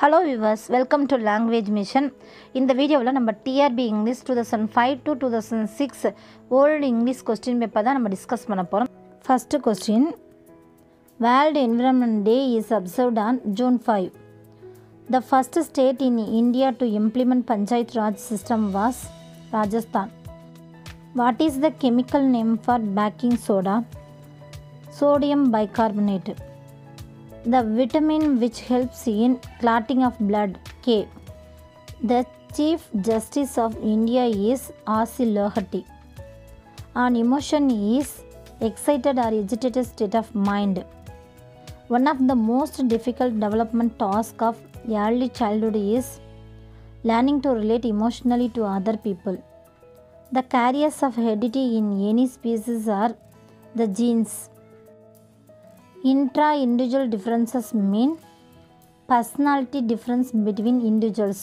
Hello viewers, welcome to Language Mission. இந்த வீடியோவில் நம்ம TRB English 2005 to 2006 World English question paper தான் நம்ம டிஸ்கஸ் பண்ண போகிறோம். First question, World Environment Day is observed on June 5. The first state in India to implement Panchayat Raj system was Rajasthan. What is the chemical name for baking soda? Sodium bicarbonate. The vitamin which helps in clotting of blood, K. The Chief Justice of India is R.C. Lohati. An emotion is excited or agitated state of mind. One of the most difficult development tasks of early childhood is learning to relate emotionally to other people. The carriers of heredity in any species are the genes. Intra-individual differences mean personality difference between individuals.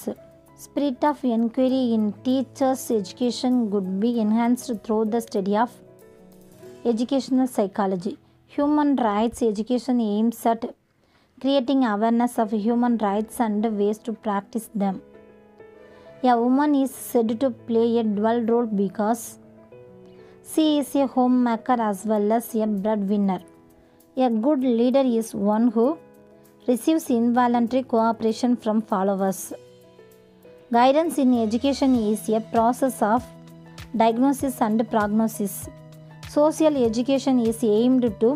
Spirit of inquiry in teachers' education could be enhanced through the study of educational psychology. Human rights education aims at creating awareness of human rights and ways to practice them. A woman is said to play a dual role because she is a homemaker as well as a breadwinner. A good leader is one who receives involuntary cooperation from followers. Guidance in education is a process of diagnosis and prognosis. Social education is aimed to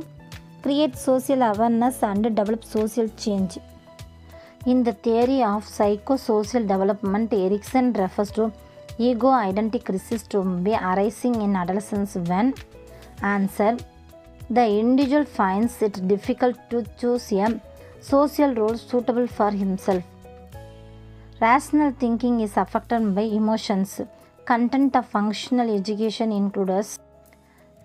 create social awareness and develop social change. In the theory of psychosocial development, Erikson refers to ego-identity crisis to be arising in adolescence when answer the individual finds it difficult to choose a social role suitable for himself. Rational thinking is affected by emotions. Content of functional education includes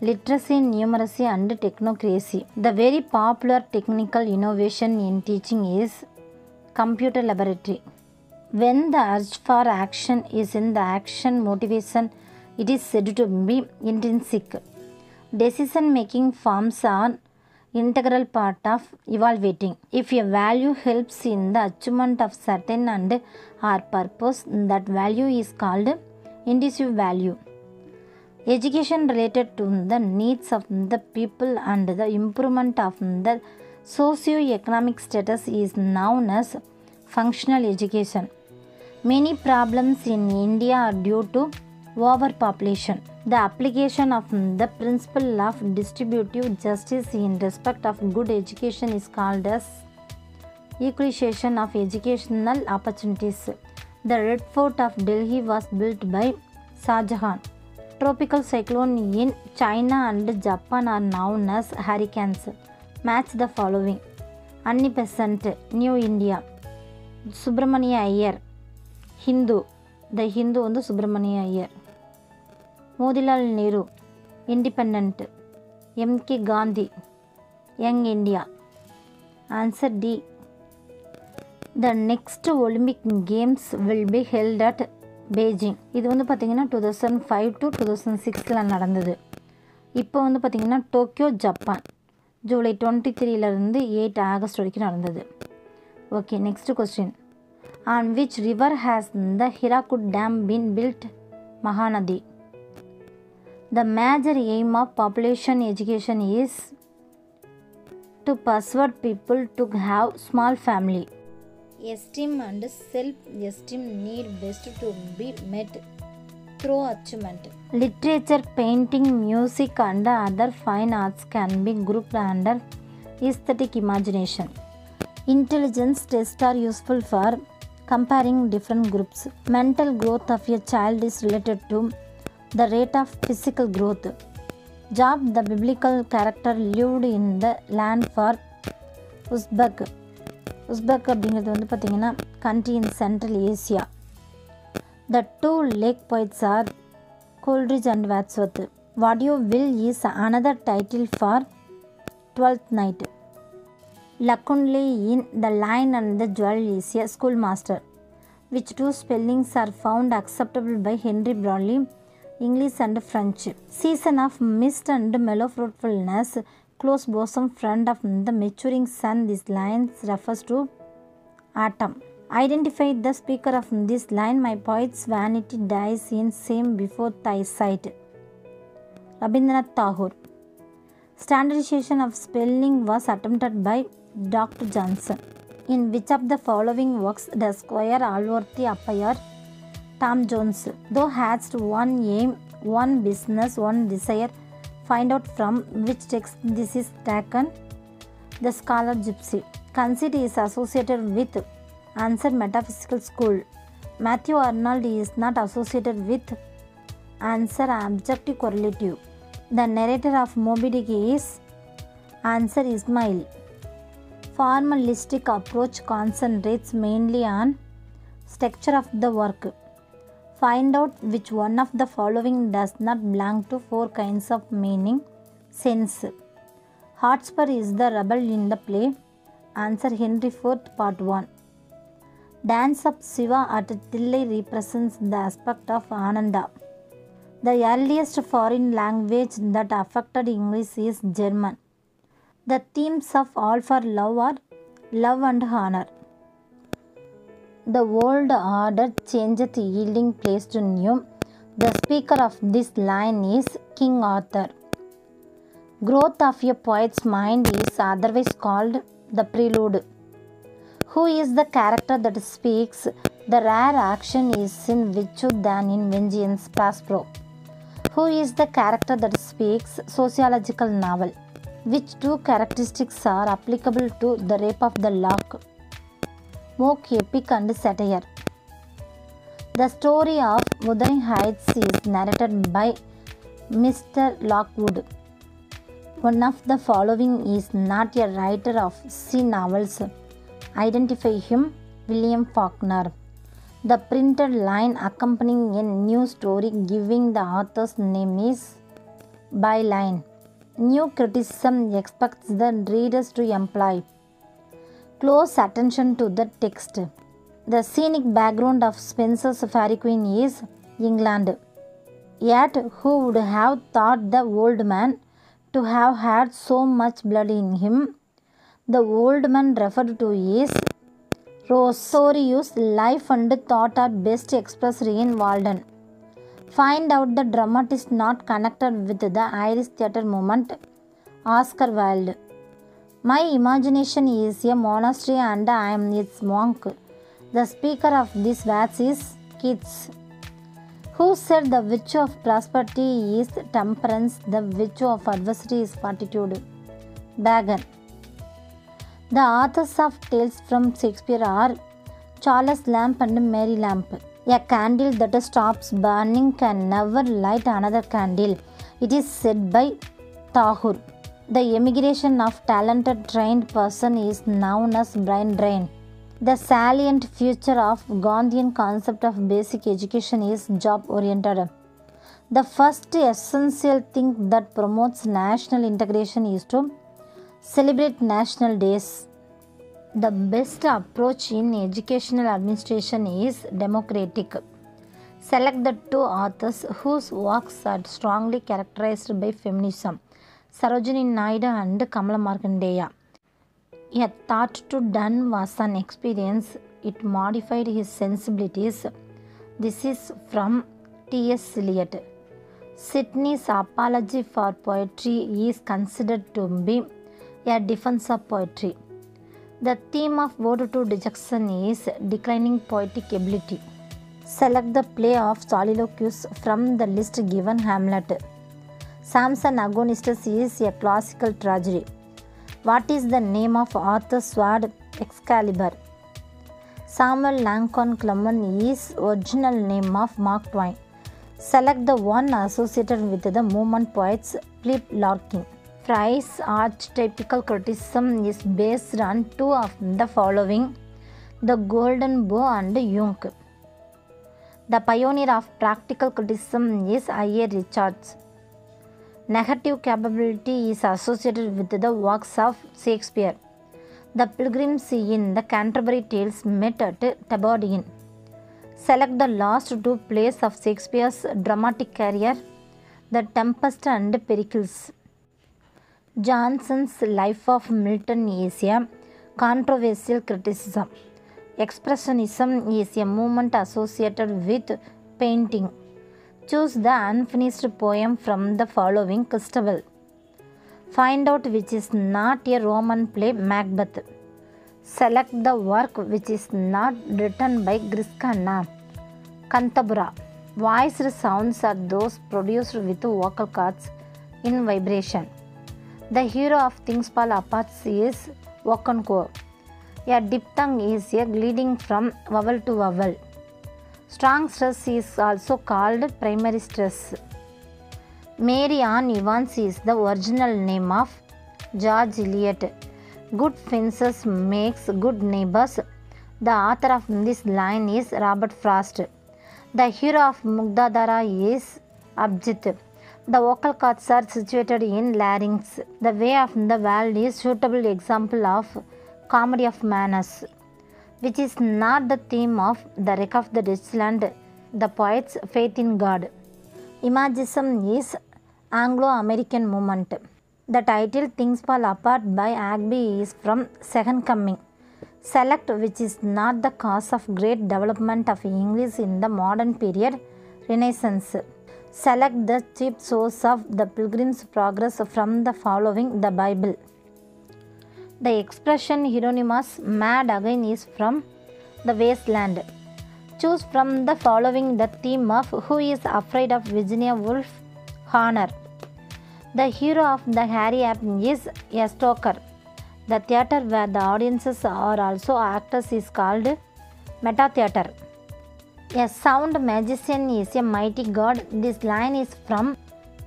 literacy, numeracy, and technocracy. The very popular technical innovation in teaching is computer laboratory. When the urge for action is in the action motivation, it is said to be intrinsic. Decision-making forms an integral part of evaluating. If a value helps in the achievement of certain and or purpose, that value is called inducive value. Education related to the needs of the people and the improvement of the socio-economic status is known as functional education. Many problems in India are due to overpopulation. The application of the principle of distributive justice in respect of good education is called as equalization of educational opportunities. The Red Fort of Delhi was built by Shah Jahan. Tropical cyclones in China and Japan are known as hurricanes. Match the following. Annie Besant, New India. Subramania Iyer, Hindu. The Hindu on the Subramania Iyer. Motilal Nehru, Independent. M.K. Gandhi, Young India. Answer D. The next Olympic Games will be held at Beijing. இது வந்து பார்த்திங்கன்னா 2005 to 2006 நடந்தது. இப்போ வந்து பார்த்திங்கன்னா Tokyo Japan July 23 8 August வரைக்கும் நடந்தது. Okay, next question. On which river has the Hirakud Dam been built? Mahanadi. The major aim of population education is to persuade people to have small family. Esteem and self-esteem need best to be met through achievement. Literature, painting, music and other fine arts can be grouped under aesthetic imagination. Intelligence tests are useful for comparing different groups. Mental growth of a child is related to the rate of physical growth. Job, the biblical character, lived in the land for Uzbek. Uzbek அப்படிங்கிறது வந்து பார்த்திங்கன்னா country in Central Asia. The two lake poets are Coleridge and Wordsworth. What You Will is another title for Twelfth Night. Lakunle in The Lion and the Jewel is a schoolmaster. Which two spellings are found acceptable by Henry Brownlee? English and French. Season of mist and mellow fruitfulness, close bosom friend of the maturing sun. This line refers to autumn. Identify the speaker of this line. My poet's vanity dies in shame before thy sight. Rabindranath Tagore. Standardization of spelling was attempted by Dr. Johnson. In which of the following works does Squire Allworthy appear? Tom Jones. Thou hast one aim, one business, one desire. Find out from which text this is taken. The Scholar Gypsy. Conceit is associated with. Answer, Metaphysical School. Matthew Arnold is not associated with. Answer, Objective Correlative. The narrator of Moby Dick is. Answer, Ismail. Formalistic approach concentrates mainly on structure of the work. Find out which one of the following does not belong to four kinds of meaning. Sense. Hotspur is the rebel in the play. Answer, Henry IV, Part 1. Dance of Shiva at Tillai represents the aspect of Ananda. The earliest foreign language that affected English is German. The themes of All for Love are love and honor. The old order changeth, yielding place to new. The speaker of this line is King Arthur. Growth of a poet's mind is otherwise called the prelude. Who is the character that speaks? The rare action is in virtue than in vengeance. Prospero. Who is the character that speaks? Sociological novel. Which two characteristics are applicable to The Rape of the Lock? Mock, epic and satire. The story of Wuthering Heights is narrated by Mr. Lockwood. One of the following is not a writer of sea novels. Identify him. William Faulkner. The printed line accompanying a new story giving the author's name is byline. New criticism expects the readers to employ close attention to the text. The scenic background of Spenser's Faerie Queene is England. Yet who would have thought the old man to have had so much blood in him? The old man referred to is Rosorius. Life and thought are best expressed in Walden. Find out the dramatist not connected with the Irish theatre movement. Oscar Wilde. My imagination is a monastery and I am its monk. The speaker of this verse is Keats. Who said the virtue of prosperity is temperance, the virtue of adversity is fortitude? Bacon. The authors of tales from Shakespeare are Charles Lamb and Mary Lamb. A candle that stops burning can never light another candle. It is said by Tagore. The emigration of talented trained person is known as brain drain. The salient feature of Gandhian concept of basic education is job oriented. The first essential thing that promotes national integration is to celebrate national days. The best approach in educational administration is democratic. Select the two authors whose works are strongly characterized by feminism. Sarojini Naidu and Kamala Markandeya. A thought to done was an experience. It modified his sensibilities. This is from T.S. Eliot. Sidney's apology for poetry is considered to be a defense of poetry. The theme of Ode to Dejection is declining poetic ability. Select the play of Soliloquies from the list given. Hamlet. Samson Agonistes is a classical tragedy. What is the name of Arthur's sword? Excalibur. Samuel Lincoln Clement is original name of Mark Twain. Select the one associated with the movement poets. Philip Larkin. Fry's archetypical criticism is based on two of the following: The Golden Bough and Jung. The pioneer of practical criticism is I.A. Richards. Negative capability is associated with the works of Shakespeare. The pilgrims in the Canterbury Tales met at Tabardine. Select the last two plays of Shakespeare's dramatic career, The Tempest and Pericles. Johnson's Life of Milton is a controversial criticism. Expressionism is a movement associated with painting. Choose the unfinished poem from the following festival. Find out which is not a Roman play, Macbeth. Select the work which is not written by Griskanna. Kantabura. Voiced sounds are those produced with vocal cords in vibration. The hero of Things Fall Apart is Wokonko. A diphthong is a leading from vowel to vowel. Strong stress is also called primary stress. Mary Ann Evans is the original name of George Eliot. Good fences makes good neighbors. The author of this line is Robert Frost. The hero of Mugdadara is Abjit. The vocal cords are situated in larynx. The way of the world is suitable example of comedy of manners, which is not the theme of the wreck of the Dutchland, the poet's faith in God. Imagism is Anglo-American movement. The title Things Fall Apart by Agby is from Second Coming. Select which is not the cause of great development of English in the modern period, Renaissance. Select the chief source of the Pilgrim's Progress from the following the Bible. The expression Hieronymus mad again is from the Wasteland. Choose from the following the theme of Who is Afraid of Virginia Woolf? Honor. The hero of the Harry Apple is a stoker. The theatre where the audiences are also actors is called meta-theatre. A sound magician is a mighty god. This line is from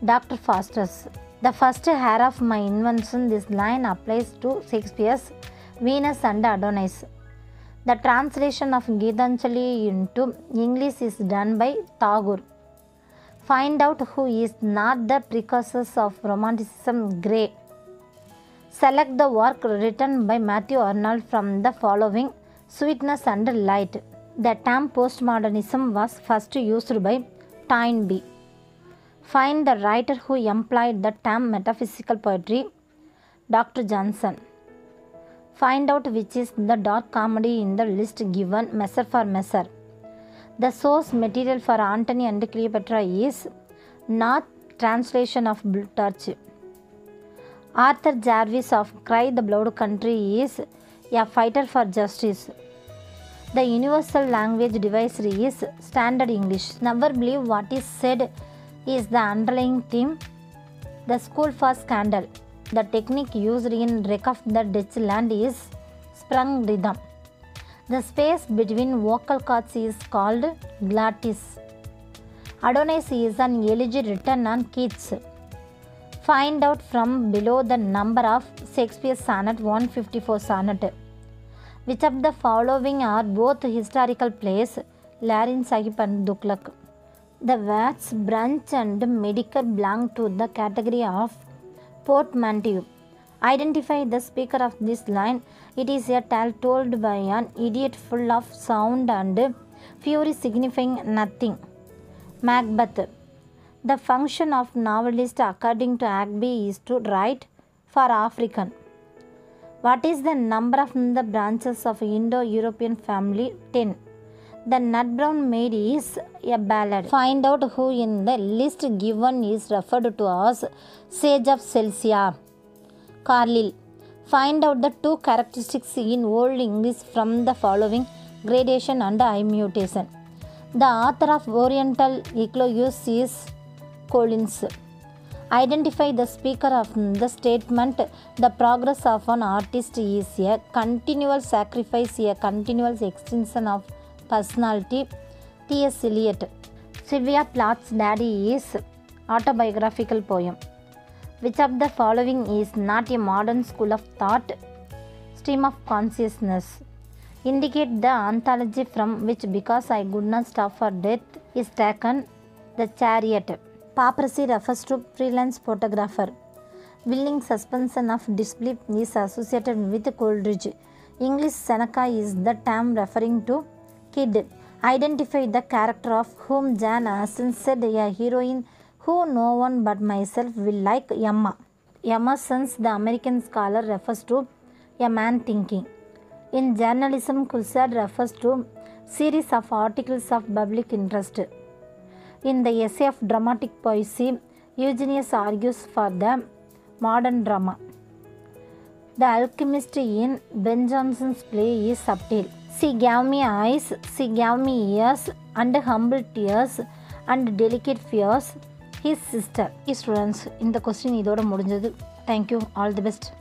Dr. Faustus. The first hair of my invention. This line applies to Shakespeare's Venus and Adonis. The translation of Gitanjali into English is done by Tagore. Find out who is not the precursors of Romanticism, Gray. Select the work written by Matthew Arnold from the following Sweetness and Light. The term postmodernism was first used by Toynbee. Find the writer who employed the term metaphysical poetry, Dr. Johnson. Find out which is the dark comedy in the list given, Measure for Measure. The source material for Antony and Cleopatra is not translation of Plutarch. Arthur Jarvis of Cry the Blood Country is a fighter for justice. The universal language device is Standard English. Never believe what is said is the underlying theme. The school for scandal. The technique used in Wreck of the Dutchland is sprung rhythm. The space between vocal cords is called glottis. Adonis is an elegy written on Keats. Find out from below the number of Shakespeare's sonnet 154 sonnet. Which of the following are both historical plays, Larin Sahib and Dughlaq? The words branch and medical belong to the category of portmanteau. Identify the speaker of this line. It is a tale told by an idiot full of sound and fury signifying nothing. Macbeth. The function of novelist according to Agby is to write for African. What is the number of the branches of Indo-European family? 10. The Nut Brown Maid is a ballad. Find out who in the list given is referred to as Sage of Celsia. Carlyle. Find out the two characteristics in Old English from the following gradation and immutation. The author of Oriental Eclogues is Collins. Identify the speaker of the statement. The progress of an artist is a continual sacrifice, a continual extension of personality. T.S. Eliot. Sylvia Plath's Daddy is autobiographical poem. Which of the following is not a modern school of thought? Stream of consciousness. Indicate the anthology from which Because I Could Not Stop for Death is taken. The Chariot. Paparazzi refers to freelance photographer. Willing suspension of disbelief is associated with Coleridge. English Seneca is the term referring to Kid. Identify the character of whom Jane Austen said a heroine who no one but myself will like, Emma. Emerson's The American Scholar refers to a man thinking. In journalism, Coushatta refers to series of articles of public interest. In the essay of dramatic poesy, Eugenius argues for the modern drama. The alchemist in Ben Jonson's play is subtle. She gave me eyes, she gave me ears, and humble tears, and delicate fears. His sister. Students, இந்த question இதோட முடிஞ்சது. Thank you. All the best.